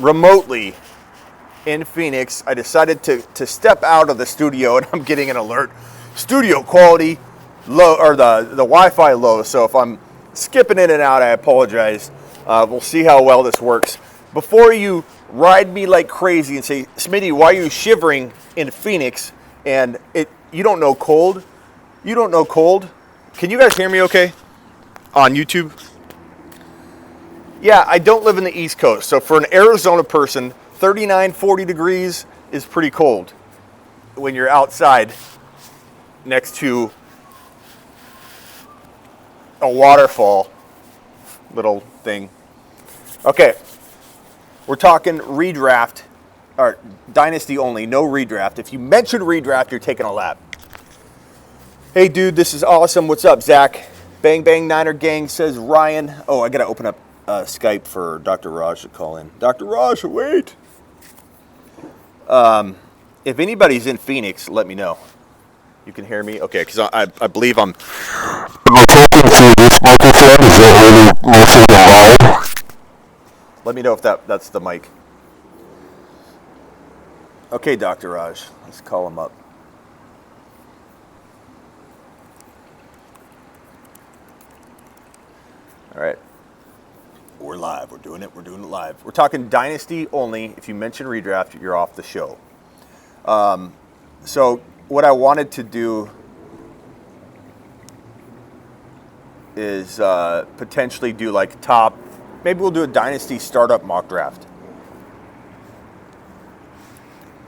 remotely in Phoenix. I decided to step out of the studio, and I'm getting an alert. Studio quality low, or the Wi-Fi low. So if I'm skipping in and out, I apologize. We'll see how well this works. Before you ride me like crazy and say, Smitty, why are you shivering in Phoenix? And you don't know cold. You don't know cold. Can you guys hear me okay on YouTube? Yeah, I don't live in the East Coast. So for an Arizona person, 39, 40 degrees is pretty cold when you're outside next to a waterfall little thing. Okay, we're talking redraft, or dynasty only, no redraft. If you mention redraft, you're taking a lap. Hey dude, this is awesome. What's up, Zach? Bang Bang Niner Gang, says Ryan. Oh, I gotta open up Skype for Dr. Raj to call in. Dr. Raj, wait. If anybody's in Phoenix, let me know. You can hear me? Okay, because I believe I'm talking through this microphone. Is that really mostly loud? Let me know if that's the mic. Okay, Dr. Raj, let's call him up. All right. We're live. We're doing it live. We're talking dynasty only. If you mention redraft, you're off the show. So what I wanted to do is potentially do like top, maybe we'll do a dynasty startup mock draft.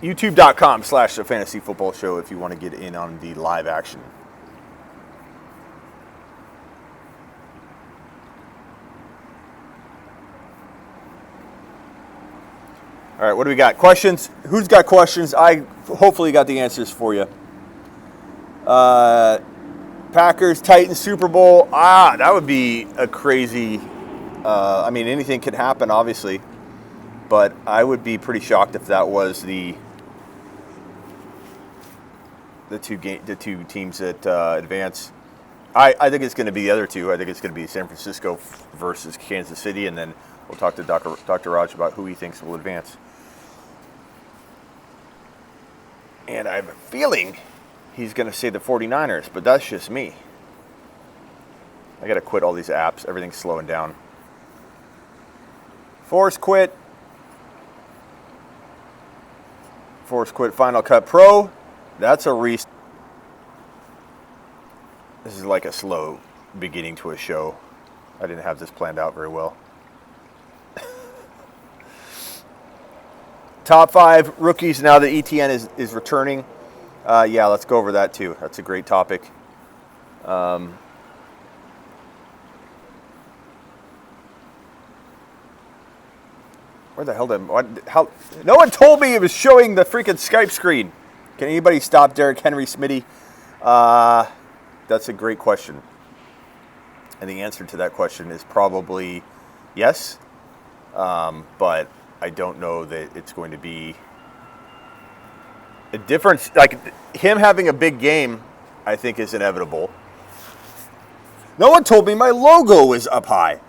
YouTube.com/The Fantasy Football Show if you want to get in on the live action. All right, what do we got? Questions? Who's got questions? I hopefully got the answers for you. Packers, Titans, Super Bowl. That would be a crazy... I mean, anything could happen, obviously. But I would be pretty shocked if that was the two teams that advance. I think it's going to be the other two. I think it's going to be San Francisco versus Kansas City, and then we'll talk to Dr. Raj about who he thinks will advance. And I have a feeling he's going to say the 49ers, but that's just me. I got to quit all these apps. Everything's slowing down. Force quit. Final Cut Pro. That's a restart. This is like a slow beginning to a show. I didn't have this planned out very well. Top 5 rookies now that ETN is returning. Yeah, let's go over that too. That's a great topic. Where the hell no one told me it was showing the freaking Skype screen. Can anybody stop Derrick Henry, Smitty? That's a great question. And the answer to that question is probably yes. But I don't know that it's going to be a difference. Like, him having a big game, I think, is inevitable. No one told me my logo was up high.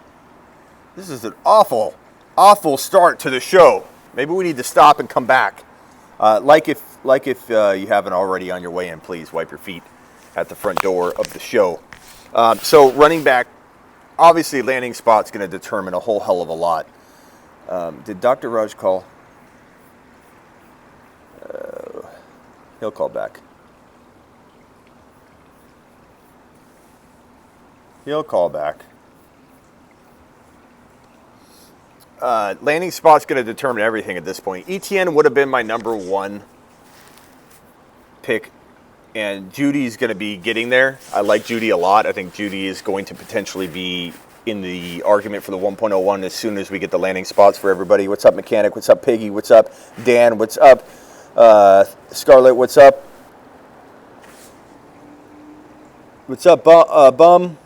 This is an awful start to the show. Maybe we need to stop and come back. Like if you haven't already on your way in, please wipe your feet at the front door of the show. So running back, obviously landing spot's going to determine a whole hell of a lot. Did Dr. Raj call? He'll call back. Landing spot's going to determine everything at this point. ETN would have been my number 1 pick, and Judy's going to be getting there. I like Judy a lot. I think Judy is going to potentially be in the argument for the 1.01 as soon as we get the landing spots for everybody. What's up, Mechanic? What's up, Piggy? What's up, Dan? What's up, Scarlett? What's up? What's up, Bum?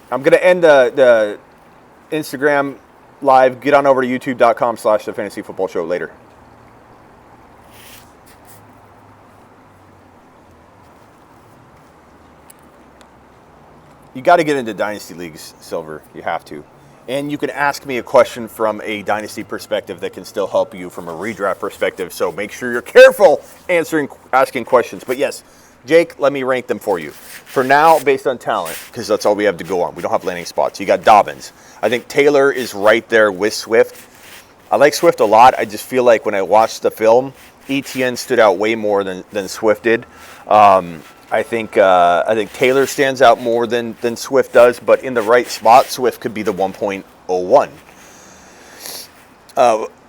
I'm going to end the Instagram live. Get on over to youtube.com/The Fantasy Football Show later. You got to get into Dynasty Leagues, Silver. You have to. And you can ask me a question from a dynasty perspective that can still help you from a redraft perspective. So make sure you're careful asking questions. But yes, Jake, let me rank them for you. For now, based on talent, because that's all we have to go on. We don't have landing spots. You got Dobbins. I think Taylor is right there with Swift. I like Swift a lot. I just feel like when I watched the film, ETN stood out way more than Swift did. I think Taylor stands out more than Swift does, but in the right spot, Swift could be the 1.01.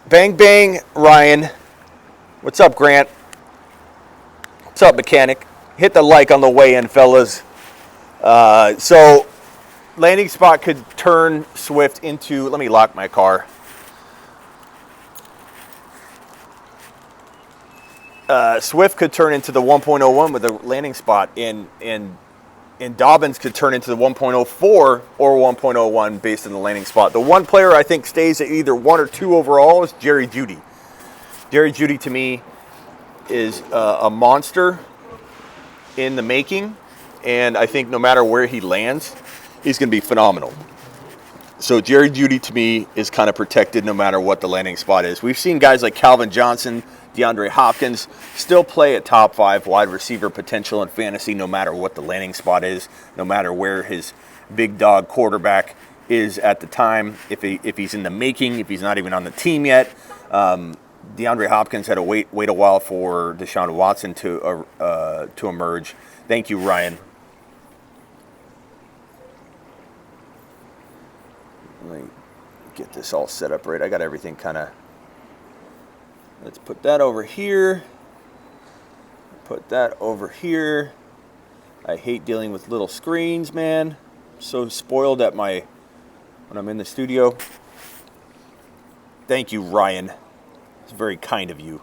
Bang bang, Ryan. What's up, Grant? What's up, mechanic? Hit the like on the way in, fellas. So landing spot could turn Swift into. Let me lock my car. Swift could turn into the 1.01 with a landing spot, and Dobbins could turn into the 1.04 or 1.01 based on the landing spot. The one player I think stays at either 1 or 2 overall is Jerry Jeudy. Jerry Jeudy to me is a monster in the making, and I think no matter where he lands, he's going to be phenomenal. So Jerry Jeudy to me is kind of protected no matter what the landing spot is. We've seen guys like Calvin Johnson, DeAndre Hopkins still play at top 5 wide receiver potential in fantasy no matter what the landing spot is, no matter where his big dog quarterback is at the time, if he's in the making, if he's not even on the team yet. DeAndre Hopkins had to wait a while for Deshaun Watson to emerge. Thank you, Ryan. Let me get this all set up right. I got everything kind of. Let's put that over here. Put that over here. I hate dealing with little screens, man. I'm so spoiled when I'm in the studio. Thank you, Ryan. It's very kind of you.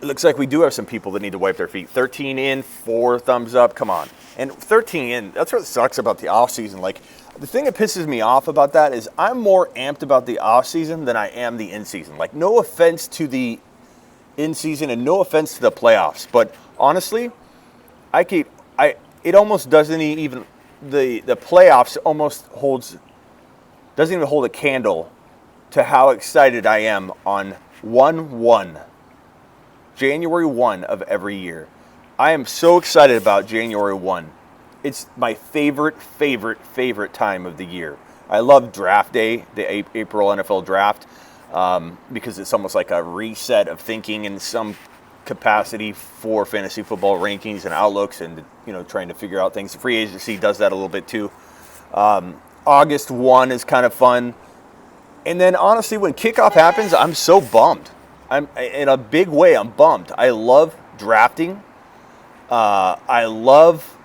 It looks like we do have some people that need to wipe their feet. 13 in, 4 thumbs up. Come on. And 13 in, that's what sucks about the offseason. Like, the thing that pisses me off about that is I'm more amped about the offseason than I am the in-season. Like, no offense to the in-season and no offense to the playoffs. But honestly, it almost doesn't even, the playoffs almost doesn't even hold a candle to how excited I am on 1/1. January 1 of every year. I am so excited about January 1. It's my favorite time of the year. I love draft day, the April NFL draft, because it's almost like a reset of thinking in some capacity for fantasy football rankings and outlooks and, trying to figure out things. The free agency does that a little bit too. August 1 is kind of fun. And then honestly, when kickoff happens, I'm so bummed. I'm in a big way. I'm bummed. I love drafting. I love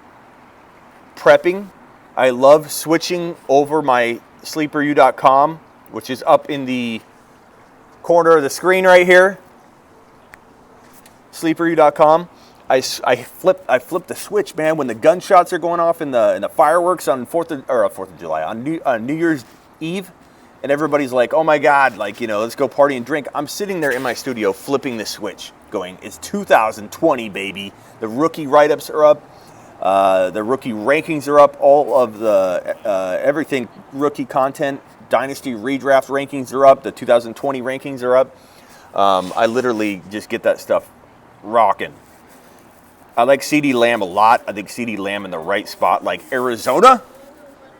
prepping. I love switching over my sleeperu.com, which is up in the corner of the screen right here. Sleeperu.com. I flip the switch, man, when the gunshots are going off in the fireworks on 4th of July on New Year's Eve. And everybody's like, oh my God, let's go party and drink. I'm sitting there in my studio flipping the switch going, it's 2020, baby. The rookie write-ups are up. The rookie rankings are up. All of the everything rookie content, Dynasty redraft rankings are up. The 2020 rankings are up. I literally just get that stuff rocking. I like CeeDee Lamb a lot. I think CeeDee Lamb in the right spot, like Arizona,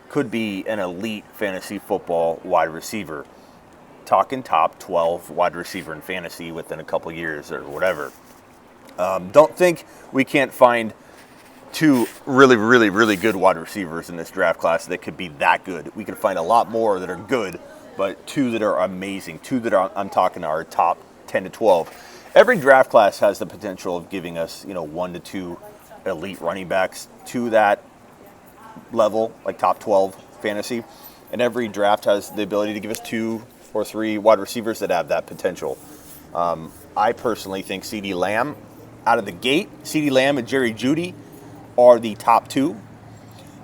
could be an elite fantasy football wide receiver. Talking top 12 wide receiver in fantasy within a couple years or whatever. Don't think we can't find 2 really good wide receivers in this draft class that could be that good. We can find a lot more that are good, but 2 that are amazing. 2 that I'm talking are top 10 to 12. Every draft class has the potential of giving us, 1 to 2 elite running backs to that level, like top 12 fantasy, and every draft has the ability to give us 2 or 3 wide receivers that have that potential. I personally think CeeDee Lamb out of the gate, CeeDee Lamb and Jerry Jeudy are the top 2.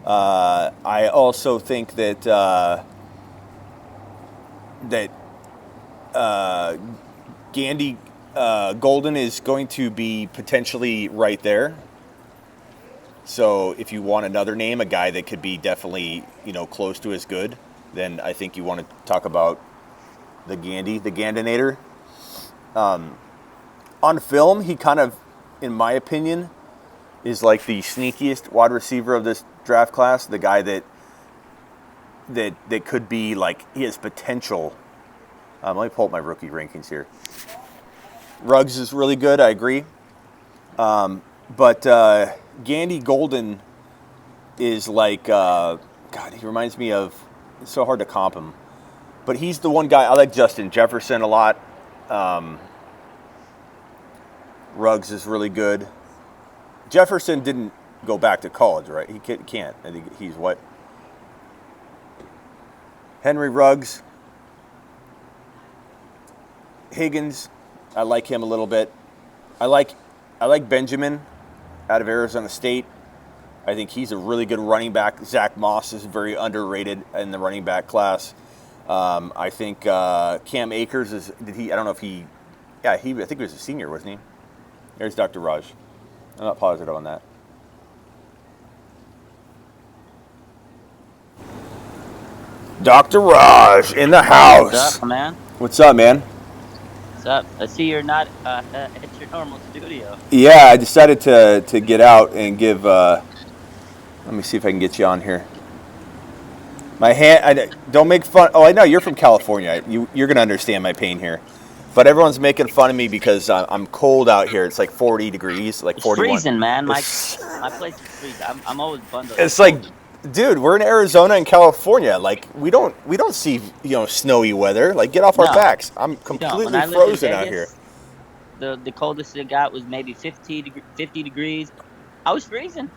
I also think that Gandy Golden is going to be potentially right there. So if you want another name, a guy that could be definitely, close to as good, then I think you want to talk about the Gandinator. On film, he kind of, in my opinion, is like the sneakiest wide receiver of this draft class. The guy that could be like, he has potential. Let me pull up my rookie rankings here. Ruggs is really good, I agree. But Gandy Golden is like, God, he reminds me of, it's so hard to comp him. But he's the one guy, I like Justin Jefferson a lot. Ruggs is really good. Jefferson didn't go back to college, right? He can't. I think he's what? Henry Ruggs. Higgins, I like him a little bit. I like Benjamin out of Arizona State. I think he's a really good running back. Zach Moss is very underrated in the running back class. I think Cam Akers I don't know if I think he was a senior, wasn't he? There's Dr. Raj. I'm not positive on that. Dr. Raj in the house. What's up, man? What's up, man? What's up? I see you're not at your normal studio. Yeah, I decided to get out and give. Let me see if I can get you on here. My hand. Don't make fun. Oh, I know you're from California. You're gonna understand my pain here. But everyone's making fun of me because I'm cold out here. It's like 40 degrees, like 41. It's freezing, man. My place is freezing. I'm always bundled. It's like, dude, we're in Arizona and California. Like we don't see snowy weather. Like get off our backs. I'm completely frozen out here. The coldest it got was maybe 50 degrees. I was freezing.